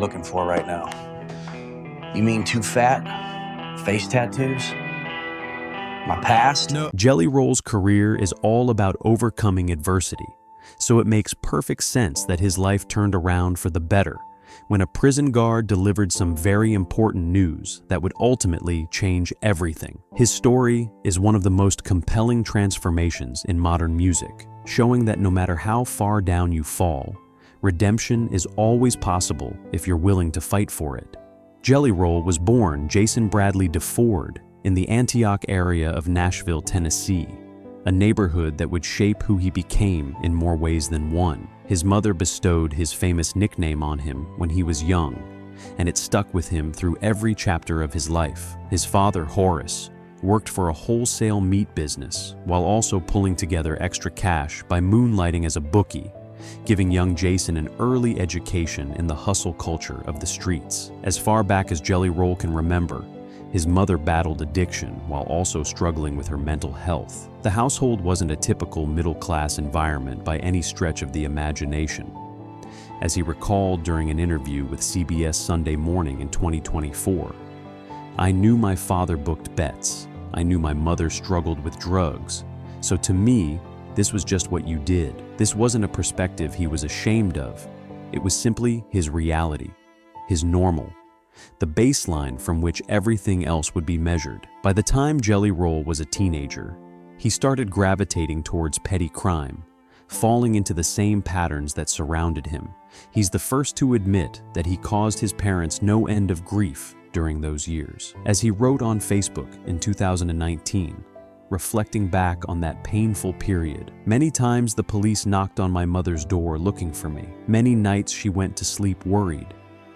looking for right now. You mean too fat? Face tattoos? My past? No. Jelly Roll's career is all about overcoming adversity, so it makes perfect sense that his life turned around for the better when a prison guard delivered some very important news that would ultimately change everything. His story is one of the most compelling transformations in modern music, showing that no matter how far down you fall, redemption is always possible if you're willing to fight for it. Jelly Roll was born Jason Bradley DeFord in the Antioch area of Nashville, Tennessee, a neighborhood that would shape who he became in more ways than one. His mother bestowed his famous nickname on him when he was young, and it stuck with him through every chapter of his life. His father, Horace, worked for a wholesale meat business while also pulling together extra cash by moonlighting as a bookie, giving young Jason an early education in the hustle culture of the streets. As far back as Jelly Roll can remember, his mother battled addiction while also struggling with her mental health. The household wasn't a typical middle-class environment by any stretch of the imagination. As he recalled during an interview with CBS Sunday Morning in 2024, "I knew my father booked bets. I knew my mother struggled with drugs. So to me, this was just what you did. This wasn't a perspective he was ashamed of. It was simply his reality, his normal, the baseline from which everything else would be measured." By the time Jelly Roll was a teenager, he started gravitating towards petty crime, falling into the same patterns that surrounded him. He's the first to admit that he caused his parents no end of grief during those years. As he wrote on Facebook in 2019, reflecting back on that painful period, "Many times the police knocked on my mother's door looking for me. Many nights she went to sleep worried.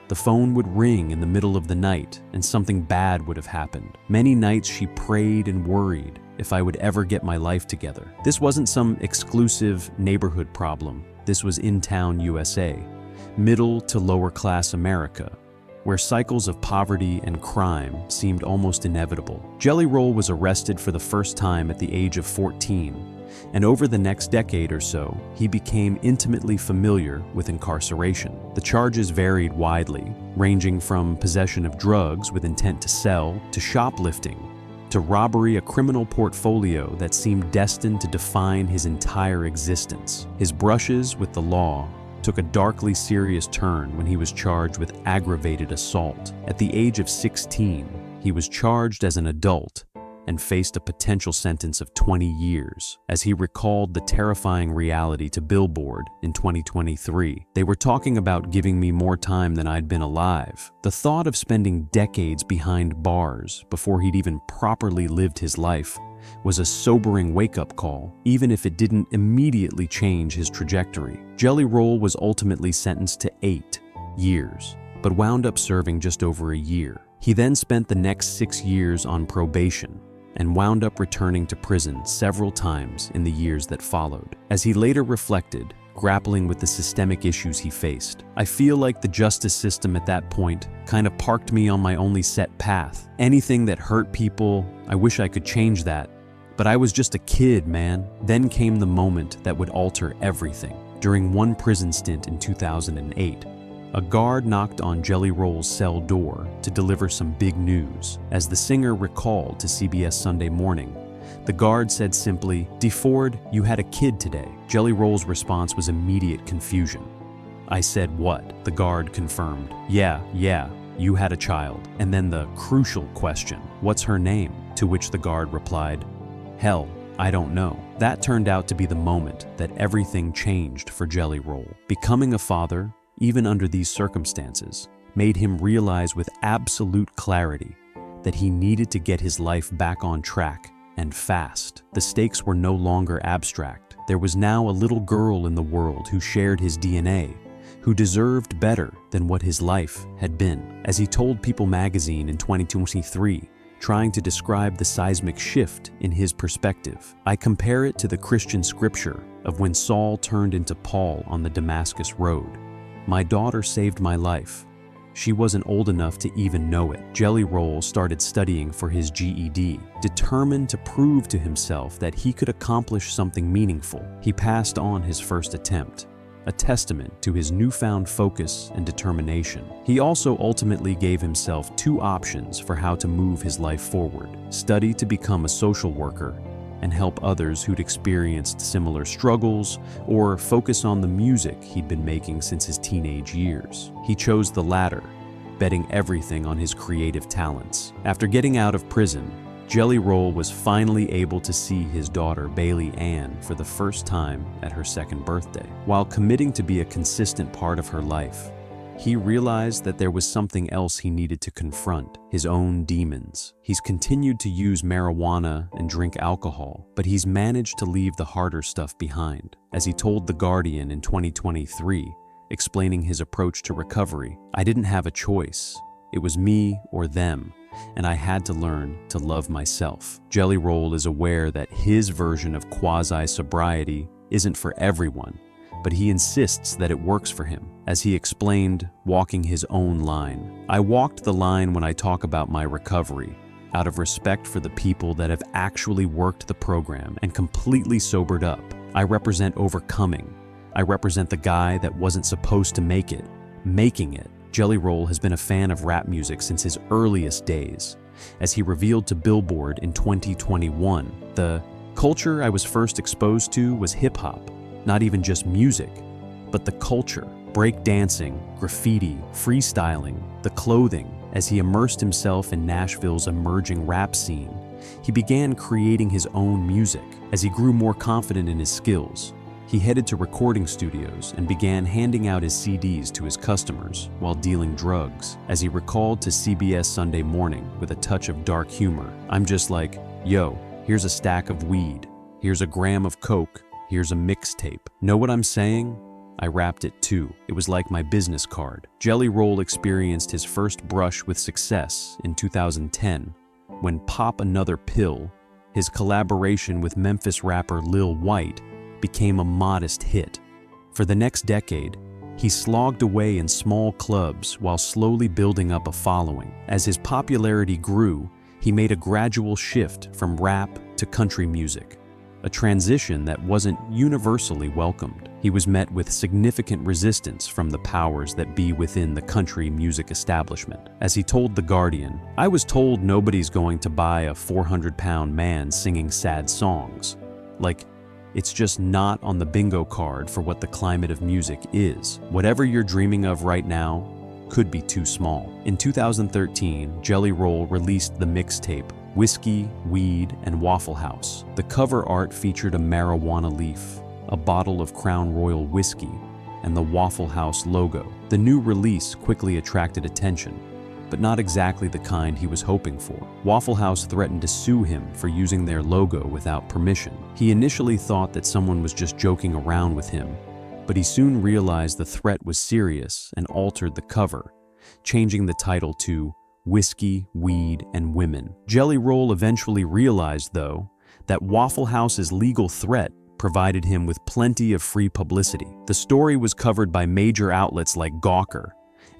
The phone would ring in the middle of the night and something bad would have happened. Many nights she prayed and worried if I would ever get my life together." This wasn't some exclusive neighborhood problem. This was in-town USA, middle to lower class America, where cycles of poverty and crime seemed almost inevitable. Jelly Roll was arrested for the first time at the age of 14, and over the next decade or so, he became intimately familiar with incarceration. The charges varied widely, ranging from possession of drugs with intent to sell, to shoplifting, to robbery, a criminal portfolio that seemed destined to define his entire existence. His brushes with the law took a darkly serious turn when he was charged with aggravated assault. At the age of 16, he was charged as an adult and faced a potential sentence of 20 years. As he recalled the terrifying reality to Billboard in 2023, "They were talking about giving me more time than I'd been alive." The thought of spending decades behind bars before he'd even properly lived his life was a sobering wake-up call, even if it didn't immediately change his trajectory. Jelly Roll was ultimately sentenced to 8 years, but wound up serving just over a year. He then spent the next 6 years on probation and wound up returning to prison several times in the years that followed. As he later reflected, grappling with the systemic issues he faced, "I feel like the justice system at that point kind of parked me on my only set path. Anything that hurt people, I wish I could change that. But I was just a kid, man." Then came the moment that would alter everything. During one prison stint in 2008, a guard knocked on Jelly Roll's cell door to deliver some big news. As the singer recalled to CBS Sunday Morning, the guard said simply, "DeFord, you had a kid today." Jelly Roll's response was immediate confusion. "I said what?" The guard confirmed. Yeah, you had a child." And then the crucial question, "What's her name?" To which the guard replied, "Hell, I don't know." That turned out to be the moment that everything changed for Jelly Roll. Becoming a father, even under these circumstances, made him realize with absolute clarity that he needed to get his life back on track, and fast. The stakes were no longer abstract. There was now a little girl in the world who shared his DNA, who deserved better than what his life had been. As he told People magazine in 2023, trying to describe the seismic shift in his perspective, "I compare it to the Christian scripture of when Saul turned into Paul on the Damascus road. My daughter saved my life. She wasn't old enough to even know it." Jelly Roll started studying for his GED, determined to prove to himself that he could accomplish something meaningful. He passed on his first attempt, a testament to his newfound focus and determination. He also ultimately gave himself two options for how to move his life forward: study to become a social worker and help others who'd experienced similar struggles, or focus on the music he'd been making since his teenage years. He chose the latter, betting everything on his creative talents. After getting out of prison, Jelly Roll was finally able to see his daughter Bailey Ann for the first time at her second birthday. While committing to be a consistent part of her life, he realized that there was something else he needed to confront: his own demons. He's continued to use marijuana and drink alcohol, but he's managed to leave the harder stuff behind. As he told The Guardian in 2023, explaining his approach to recovery, "I didn't have a choice. It was me or them, and I had to learn to love myself." Jelly Roll is aware that his version of quasi-sobriety isn't for everyone, but he insists that it works for him. As he explained, walking his own line, "I walked the line when I talk about my recovery, out of respect for the people that have actually worked the program and completely sobered up. I represent overcoming. I represent the guy that wasn't supposed to make it, making it." Jelly Roll has been a fan of rap music since his earliest days. As he revealed to Billboard in 2021, "The culture I was first exposed to was hip-hop, not even just music, but the culture, break dancing, graffiti, freestyling, the clothing." As he immersed himself in Nashville's emerging rap scene, he began creating his own music. As he grew more confident in his skills, he headed to recording studios and began handing out his CDs to his customers while dealing drugs. As he recalled to CBS Sunday Morning with a touch of dark humor, "I'm just like, yo, here's a stack of weed, here's a gram of coke, here's a mixtape. Know what I'm saying? I rapped it too. It was like my business card." Jelly Roll experienced his first brush with success in 2010 when Pop Another Pill, his collaboration with Memphis rapper Lil White, became a modest hit. For the next decade, he slogged away in small clubs while slowly building up a following. As his popularity grew, he made a gradual shift from rap to country music, a transition that wasn't universally welcomed. He was met with significant resistance from the powers that be within the country music establishment. As he told The Guardian, "I was told nobody's going to buy a 400-pound man singing sad songs. Like, it's just not on the bingo card for what the climate of music is. Whatever you're dreaming of right now could be too small." In 2013, Jelly Roll released the mixtape Whiskey, Weed, and Waffle House. The cover art featured a marijuana leaf, a bottle of Crown Royal whiskey, and the Waffle House logo. The new release quickly attracted attention, but not exactly the kind he was hoping for. Waffle House threatened to sue him for using their logo without permission. He initially thought that someone was just joking around with him, but he soon realized the threat was serious and altered the cover, changing the title to Whiskey, Weed, and Women. Jelly Roll eventually realized, though, that Waffle House's legal threat provided him with plenty of free publicity. The story was covered by major outlets like Gawker,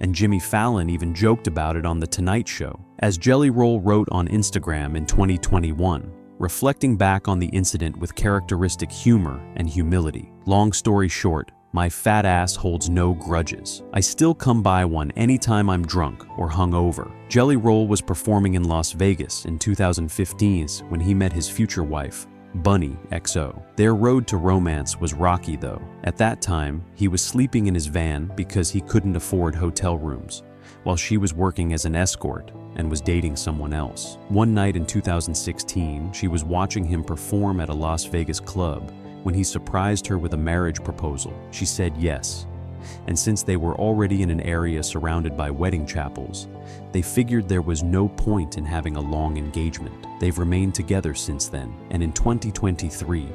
and Jimmy Fallon even joked about it on The Tonight Show. As Jelly Roll wrote on Instagram in 2021, reflecting back on the incident with characteristic humor and humility, "Long story short, my fat ass holds no grudges. I still come by one anytime I'm drunk or hungover." Jelly Roll was performing in Las Vegas in 2015 when he met his future wife, Bunny XO. Their road to romance was rocky, though. At that time, he was sleeping in his van because he couldn't afford hotel rooms, while she was working as an escort and was dating someone else. One night in 2016, she was watching him perform at a Las Vegas club when he surprised her with a marriage proposal. She said yes, and since they were already in an area surrounded by wedding chapels, they figured there was no point in having a long engagement. They've remained together since then, and in 2023,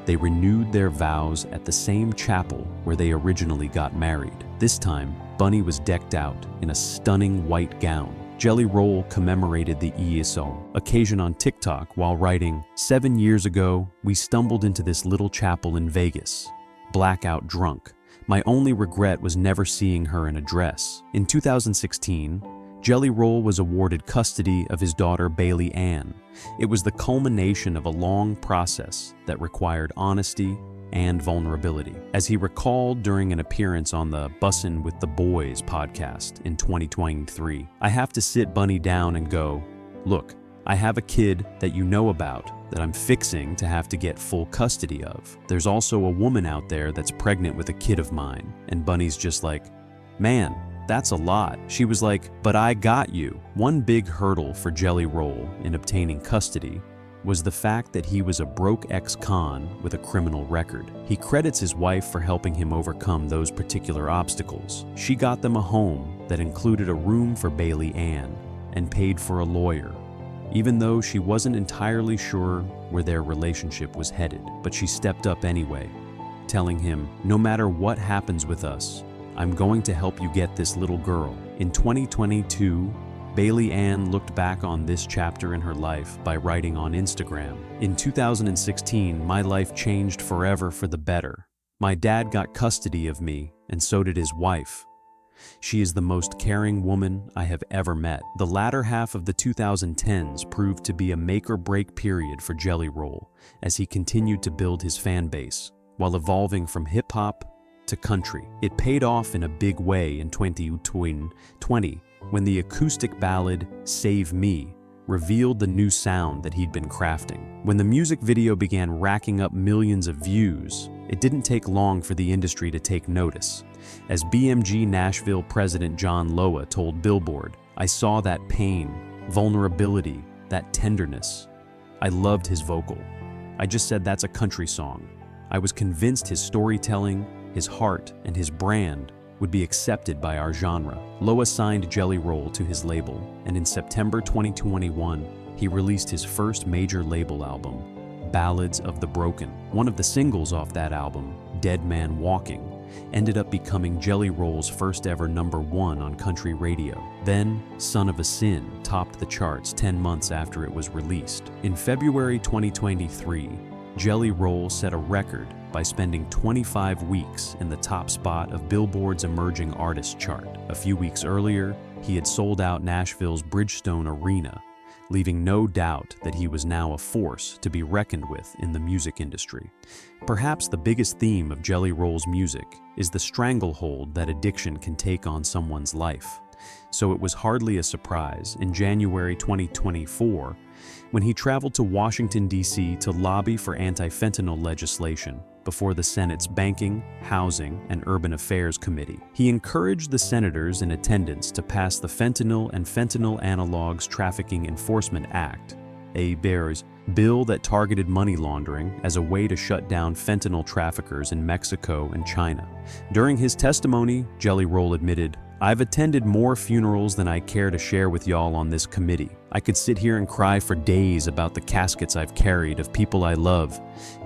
they renewed their vows at the same chapel where they originally got married. This time, Bunny was decked out in a stunning white gown. Jelly Roll commemorated the ESO occasion on TikTok while writing, "7 years ago, we stumbled into this little chapel in Vegas, blackout drunk. My only regret was never seeing her in a dress." In 2016, Jelly Roll was awarded custody of his daughter Bailey Ann. It was the culmination of a long process that required honesty, and vulnerability. As he recalled during an appearance on the Bussin' with the Boys podcast in 2023, I have to sit Bunny down and go, look, I have a kid that you know about that I'm fixing to have to get full custody of. There's also a woman out there that's pregnant with a kid of mine. And Bunny's just like, man, that's a lot. She was like, but I got you. One big hurdle for Jelly Roll in obtaining custody was the fact that he was a broke ex-con with a criminal record. He credits his wife for helping him overcome those particular obstacles. She got them a home that included a room for Bailey Ann and paid for a lawyer, even though she wasn't entirely sure where their relationship was headed. But she stepped up anyway, telling him, no matter what happens with us, I'm going to help you get this little girl. In 2022, Bailey Ann looked back on this chapter in her life by writing on Instagram, in 2016, my life changed forever for the better. My dad got custody of me, and so did his wife. She is the most caring woman I have ever met. The latter half of the 2010s proved to be a make-or-break period for Jelly Roll as he continued to build his fan base, while evolving from hip-hop to country. It paid off in a big way in 2020 when the acoustic ballad Save Me revealed the new sound that he'd been crafting. When the music video began racking up millions of views, it didn't take long for the industry to take notice. As BMG Nashville president John Loa told Billboard, I saw that pain, vulnerability, that tenderness. I loved his vocal. I just said that's a country song. I was convinced his storytelling, his heart, and his brand would be accepted by our genre. Loa signed Jelly Roll to his label, and in September 2021, he released his first major label album, Ballads of the Broken. One of the singles off that album, Dead Man Walking, ended up becoming Jelly Roll's first ever #1 on country radio. Then, Son of a Sin topped the charts 10 months after it was released. In February 2023, Jelly Roll set a record by spending 25 weeks in the top spot of Billboard's Emerging Artist chart. A few weeks earlier, he had sold out Nashville's Bridgestone Arena, leaving no doubt that he was now a force to be reckoned with in the music industry. Perhaps the biggest theme of Jelly Roll's music is the stranglehold that addiction can take on someone's life. So it was hardly a surprise in January 2024 when he traveled to Washington, D.C. to lobby for anti-fentanyl legislation before the Senate's Banking, Housing, and Urban Affairs Committee. He encouraged the senators in attendance to pass the Fentanyl and Fentanyl Analogs Trafficking Enforcement Act, a bill that targeted money laundering as a way to shut down fentanyl traffickers in Mexico and China. During his testimony, Jelly Roll admitted, I've attended more funerals than I care to share with y'all on this committee. I could sit here and cry for days about the caskets I've carried of people I love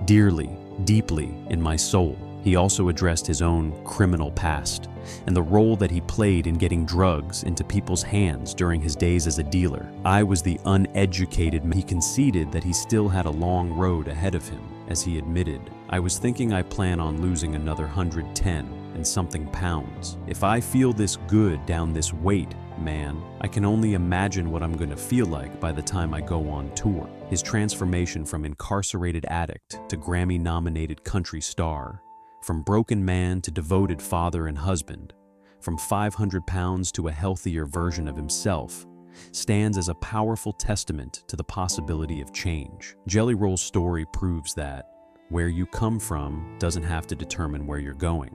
dearly, deeply in my soul. He also addressed his own criminal past and the role that he played in getting drugs into people's hands during his days as a dealer. I was the uneducated man. He conceded that he still had a long road ahead of him, as he admitted, I was thinking I plan on losing another 110 and something pounds. If I feel this good down this weight, man, I can only imagine what I'm going to feel like by the time I go on tour. His transformation from incarcerated addict to Grammy-nominated country star, from broken man to devoted father and husband, from 500 pounds to a healthier version of himself, stands as a powerful testament to the possibility of change. Jelly Roll's story proves that where you come from doesn't have to determine where you're going.